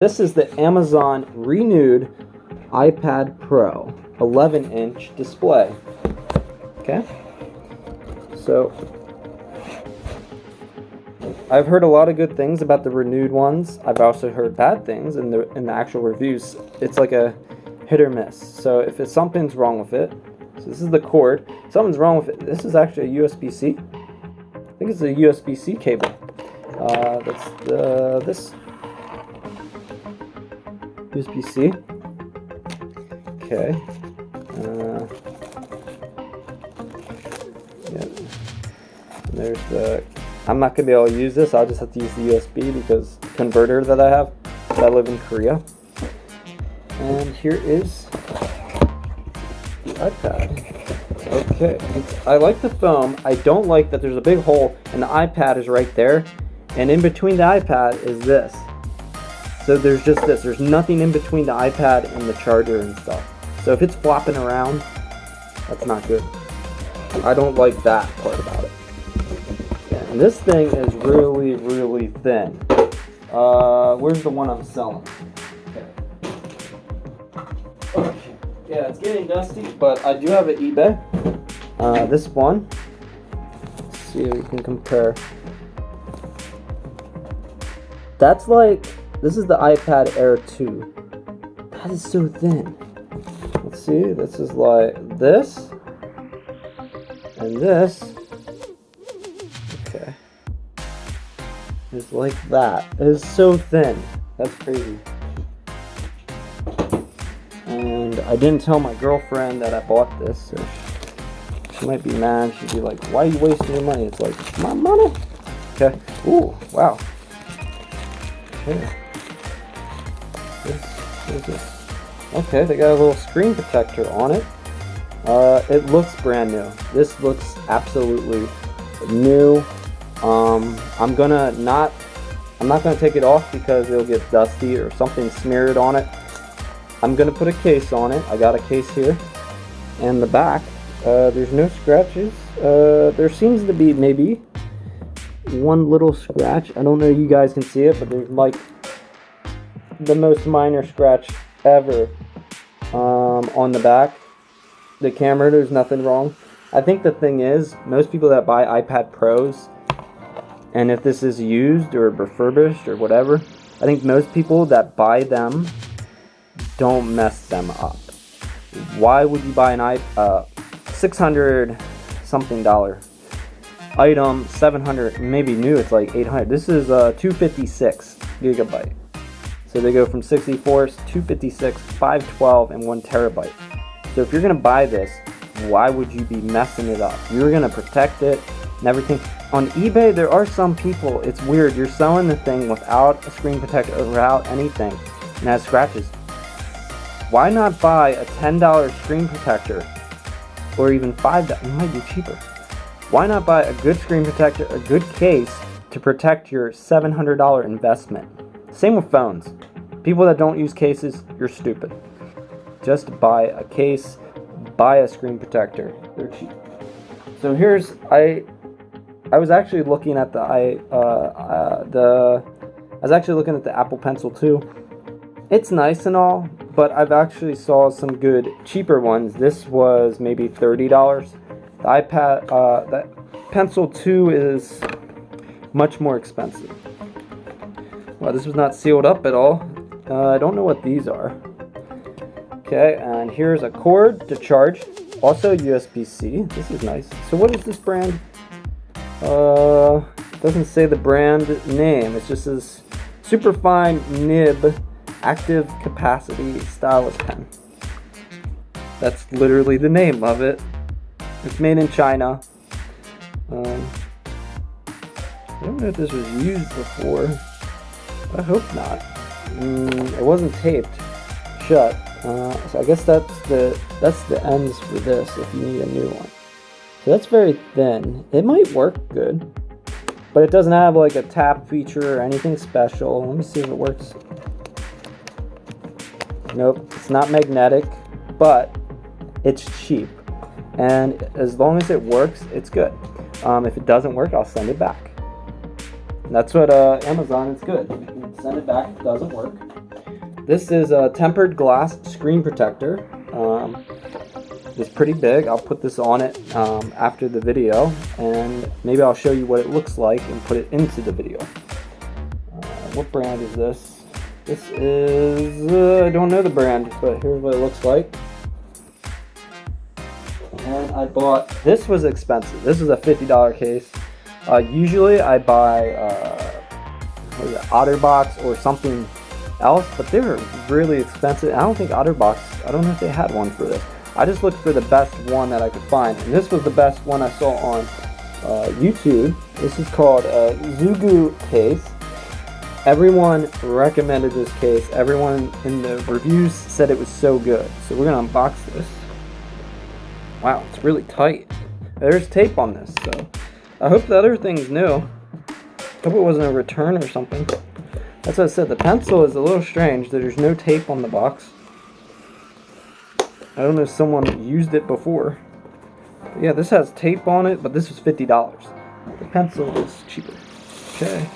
This is the Amazon renewed iPad Pro 11-inch display. Okay, so I've heard a lot of good things about the renewed ones. I've also heard bad things in the actual reviews. It's like a hit or miss. So if something's wrong with it, so this is the cord. Something's wrong with it. This is actually a USB-C. I think it's a USB-C cable. That's this USB-C. Okay. Yeah. And there's the. I'm not gonna be able to use this. I'll just have to use the USB because the converter that I have. But I live in Korea. And here is the iPad. Okay. I like the foam. I don't like that there's a big hole and the iPad is right there. And in between the iPad is this. So there's just this. There's nothing in between the iPad and the charger and stuff. So if it's flopping around, that's not good. I don't like that part about it. Yeah, and this thing is really, really thin. Where's the one I'm selling? Okay. Yeah, it's getting dusty, but I do have an eBay. This one. Let's see if we can compare. That's like, this is the iPad Air 2. That is so thin. Let's see, this is like this. And this. Okay. It's like that. It is so thin. That's crazy. And I didn't tell my girlfriend that I bought this, so she might be mad. She'd be like, why are you wasting your money? It's like, my money. Okay. Ooh, wow. Okay. What is this? Okay, they got a little screen protector on it. It looks brand new. This looks absolutely new. I'm not gonna take it off because it'll get dusty or something smeared on it. I'm gonna put a case on it. I got a case here. And the back, there's no scratches. There seems to be maybe one little scratch. I don't know if you guys can see it, but there's like the most minor scratch ever on the back. The camera, there's nothing wrong. I think the thing is, most people that buy iPad Pros, and if this is used or refurbished or whatever, I think most people that buy them don't mess them up. Why would you buy an $600 something item, 700, maybe new, it's like 800. This is 256 gigabyte. So they go from 64 to 256, 512, and 1 terabyte. So if you're gonna buy this, why would you be messing it up? You're gonna protect it and everything. On eBay, there are some people, it's weird, you're selling the thing without a screen protector or without anything, and it has scratches. Why not buy a $10 screen protector, or even $5? It might be cheaper. Why not buy a good screen protector, a good case to protect your $700 investment? Same with phones. People that don't use cases, you're stupid. Just buy a case, buy a screen protector. They're cheap. So here's I was actually looking at the Apple Pencil 2. It's nice and all, but I've actually saw some good cheaper ones. This was maybe $30. The iPad, the Pencil 2 is much more expensive. Well, this was not sealed up at all. I don't know what these are. Okay, and here's a cord to charge. Also USB-C. This is nice. So what is this brand? It doesn't say the brand name. It just says Superfine Nib Active Capacity Stylus Pen. That's literally the name of it. It's made in China. I don't know if this was used before. I hope not. It wasn't taped shut. So I guess that's the ends for this if you need a new one. So that's very thin. It might work good, but it doesn't have like a tap feature or anything special. Let me see if it works. Nope, it's not magnetic, but it's cheap. And as long as it works, it's good. If it doesn't work, I'll send it back. And that's what Amazon is good. You can send it back if it doesn't work. This is a tempered glass screen protector. It's pretty big. I'll put this on it after the video, and maybe I'll show you what it looks like and put it into the video. What brand is this? This is, I don't know the brand, but here's what it looks like. And I bought, this was expensive. This is a $50 case. Usually I buy, what is it, OtterBox or something else, but they were really expensive. I don't think OtterBox, I don't know if they had one for this. I just looked for the best one that I could find, and this was the best one I saw on YouTube. This is called a Zugu case. Everyone recommended this case. Everyone in the reviews said it was so good. So we're gonna unbox this. Wow, it's really tight. There's tape on this, so I hope the other thing's new. I hope it wasn't a return or something. That's what I said. The pencil is a little strange. There's no tape on the box. I don't know if someone used it before. But yeah, this has tape on it, but this was $50. The pencil is cheaper. Okay.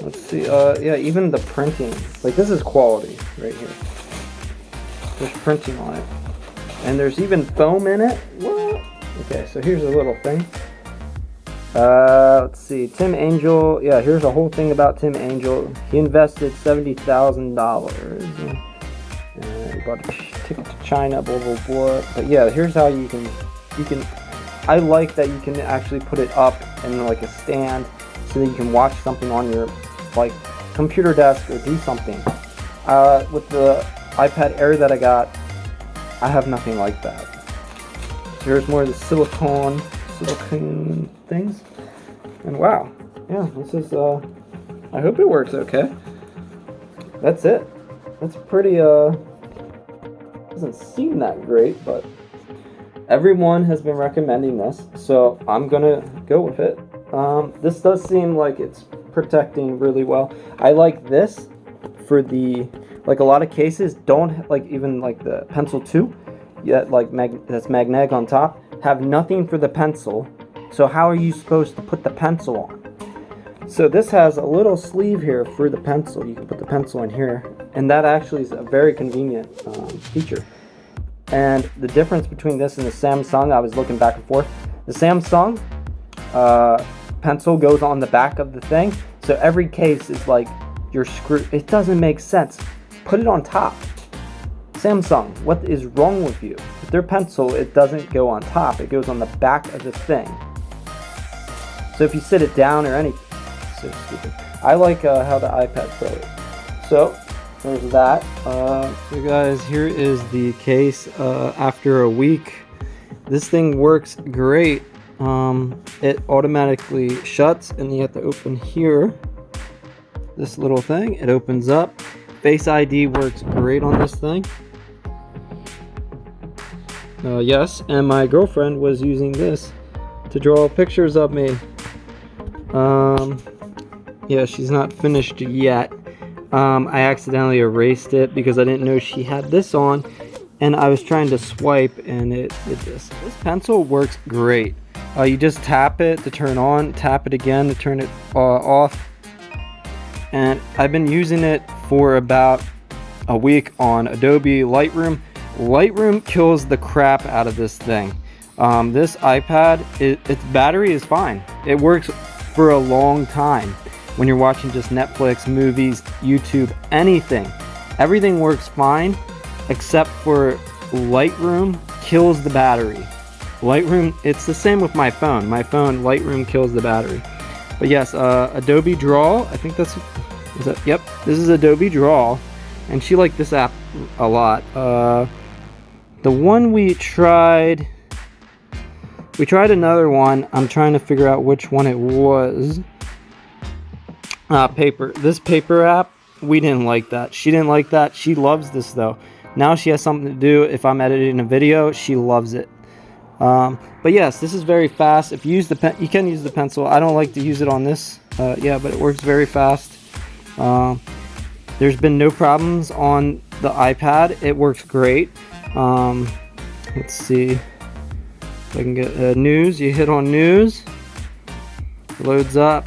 Let's see. Yeah, even the printing. Like, this is quality right here. There's printing on it. And there's even foam in it. What? Okay, so here's a little thing. Let's see. Tim Angel. Yeah, here's a whole thing about Tim Angel. He invested $70,000. And he bought a ticket to China, blah, blah, blah. But yeah, here's how you can, I like that you can actually put it up in like a stand so that you can watch something on your like computer desk or do something. With the iPad Air that I got, I have nothing like that. So here's more of the silicone things. And wow, yeah, this is, I hope it works okay. That's it. That's pretty, doesn't seem that great, but everyone has been recommending this, so I'm gonna go with it. This does seem like it's protecting really well. I like this for the, like a lot of cases don't, like even like the Pencil 2, yet like that's magnetic on top, have nothing for the pencil, so how are you supposed to put the pencil on? So this has a little sleeve here for the pencil. You can put the pencil in here, and that actually is a very convenient feature. And the difference between this and the Samsung, I was looking back and forth. The Samsung pencil goes on the back of the thing, so every case is like you're screwed. It doesn't make sense. Put it on top. Samsung, what is wrong with you? With their pencil, it doesn't go on top. It goes on the back of the thing. So if you sit it down or anything, so stupid. I like how the iPad Pro is. So there's that. So guys, here is the case after a week. This thing works great. It automatically shuts, and you have to open here. This little thing, it opens up. Face ID works great on this thing. Yes, and my girlfriend was using this to draw pictures of me. Yeah, she's not finished yet. I accidentally erased it because I didn't know she had this on, and I was trying to swipe and it did this. This pencil works great. You just tap it to turn on, tap it again to turn it off. And I've been using it for about a week on Adobe Lightroom. Lightroom kills the crap out of this thing. This iPad, its battery is fine. It works for a long time. When you're watching just Netflix, movies, YouTube, anything, everything works fine except for Lightroom kills the battery. Lightroom, it's the same with my phone. My phone, Lightroom kills the battery. But yes, Adobe Draw, I think that's, yep, this is Adobe Draw, and she liked this app a lot. The one we tried another one. I'm trying to figure out which one it was. Paper. This paper app, we didn't like that. She didn't like that. She loves this though. Now she has something to do. If I'm editing a video, she loves it. But yes, this is very fast. If you use the pen, you can use the pencil. I don't like to use it on this. Yeah, but it works very fast. There's been no problems on the iPad. It works great. Let's see if I can get news. You hit on news, it loads up,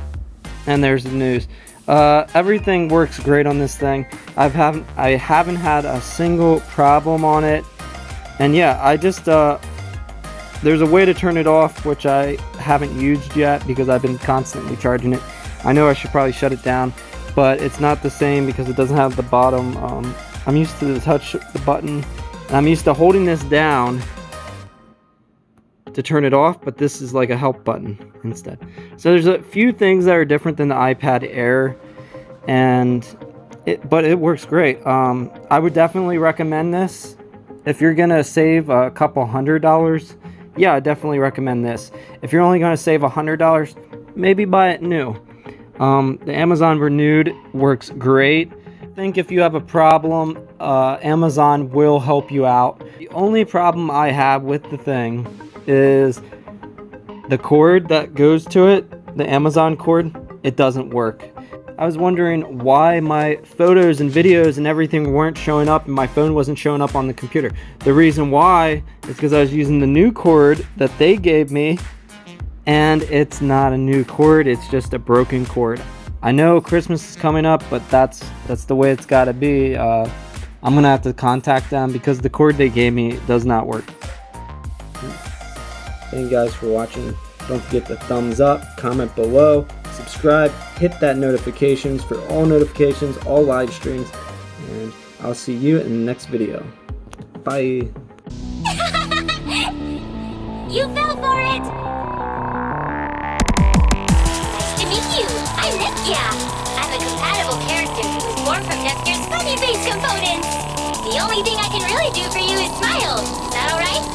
and there's the news. Everything works great on this thing. I haven't had a single problem on it. And yeah, I just there's a way to turn it off, which I haven't used yet because I've been constantly charging it. I know I should probably shut it down, but it's not the same because it doesn't have the bottom. I'm used to touch the button, and I'm used to holding this down to turn it off, but this is like a help button instead. So there's a few things that are different than the iPad Air, but it works great. I would definitely recommend this if you're gonna save a couple $100. Yeah, I definitely recommend this. If you're only gonna save $100, maybe buy it new. The Amazon Renewed works great. I think if you have a problem, Amazon will help you out. The only problem I have with the thing is the cord that goes to it, the Amazon cord, it doesn't work. I was wondering why my photos and videos and everything weren't showing up and my phone wasn't showing up on the computer. The reason why is because I was using the new cord that they gave me, and it's not a new cord, it's just a broken cord. I know Christmas is coming up, but that's the way it's gotta be. I'm gonna have to contact them because the cord they gave me does not work. Thank you guys for watching. Don't forget to thumbs up, comment below, subscribe, hit that notifications for all notifications, all live streams, and I'll see you in the next video. Bye. You fell for it! Nice to meet you. I'm Nepia. I'm a compatible character who was born from Neptune's funny face components. The only thing I can really do for you is smile. Is that alright?